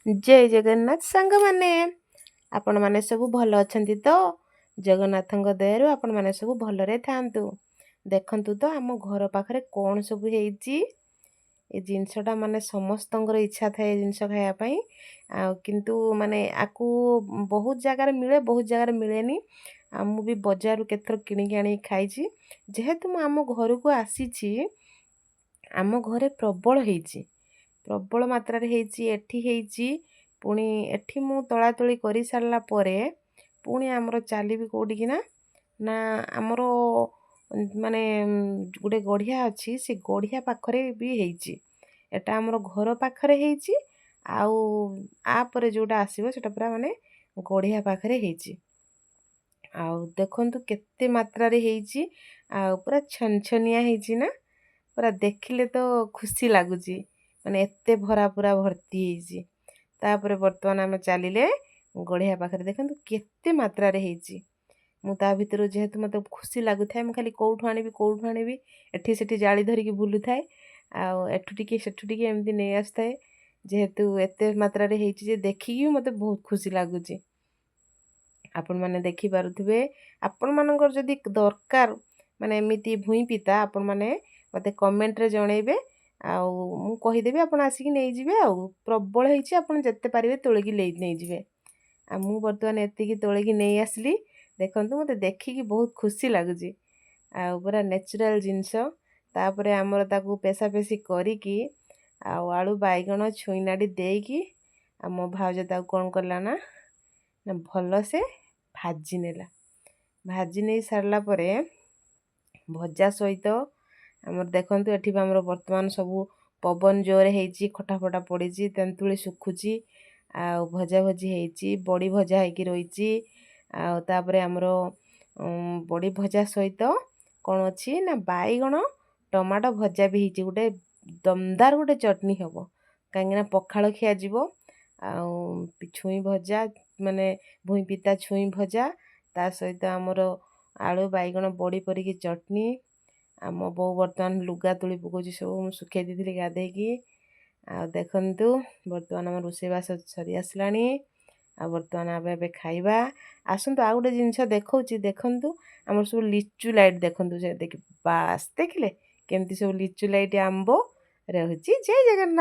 जय जगन्नाथ सांग माने आपण माने सब भल अछंती तो जगन्नाथଙ୍କ दयाରୁ आपण माने सब भलरे थांतु। देखंतु तो आम घर पाखरे कौन सब हेची ए जिनसटा माने समस्तंकर इच्छा थाए जिनस खाया पई किंतु माने आकु बहुत जगार मिले बहुत जगार मिलेनी। मु भी बजार केथर किनिक आनी खाइची जेहेतु मु आम घर को आसीची आम घरे प्रबल हेची प्रबल मात्रा हेची एठी हेची पुणी एठी मु तोलातोली करि सारला परे पुणी आमर चालिबी कोडी कि ना आमर माने गोटे गढ़िया अच्छी से गढ़िया पाखरे भी हेची एटा आमर घर पाखरे हेची आउ आपर जोटा आसीबो सेटा पूरा माने गढ़िया पाखरे हेची। आउ देखंतु केते मात्रा रे हेची आ पूरा छनछनिया हेची ना पूरा देखिले तो खुशी लागुची माने एते भरा पूरा भर्ती हेची। तापर बर्तमान आम चलिले गढ़िया पाखरे देखंतु केते मात्रा रे हेची मु ता भितर जेहेतु मते खुशी लागुथाय मु खाली कोउठु आनिबी एठी सेठी जाली धरिकी बुलु थाए आ एठु टिके सेठु टिके एमती नै आस्ताए जेहेतु एते मात्रा रे हेची जे देखिकी मते बहुत खुशी लागुची। आपण माने देखि पारुथिबे आपण मानकर जदी दरकार माने एमिति भुई पिता आपण माने मते कमेंट रे जणैबे आउ मु कहिदेबी आपण आसिकी नै जिवे आउ प्रबल हेची आपण जत्ते पारिबे तोळगी नै जिवे आ मु वर्तमान एतिकी तोळगी नै आसली देखंतु मते देखिकी बहुत खुशी लागुची आ पूरा नेचुरल जिंस तापरे हमर ताकू पेसा पेसी करिकी आउ आलू बाइगण छुईनाडी देकी आ मो भाउज ताकू कोन करला ना भल से भाजी नेला भाजी नै सारला परे भजा सहित हमर देखंतु एठी हमर वर्तमान सब पवन जोर हेची खटा फटा पड़ीची तेंतुली सुखुची आ भजा भजी हेची बड़ी भजा हेकी रहिची आ तापरे हमरो बड़ी भजा सहित कोन अछि ना बाइगण टमाटो भजा भी हेची गुटे दमदार गुटे चटनी हबो कांगिना पखाळ खिया जीवो आ छुई भजा माने भुई पिता छुई भजा ता सहित हमरो आलू बाइगण बड़ी परिकी चटनी आम बो वर्तमान लुगा तुली पकोची सब सुखे दीदी गाधेकी आ देखंतु वर्तमान हम रोसेबास सरी आसलानी आ वर्तमान आबे खाइबा आसंतु आ गुटे जिंस देखौची देखंतु हमर सब लिचू लाइट देखंतु जे बास देखिले केमती सब लिचू लाइट आंबो रहउची। जय जगन्नाथ।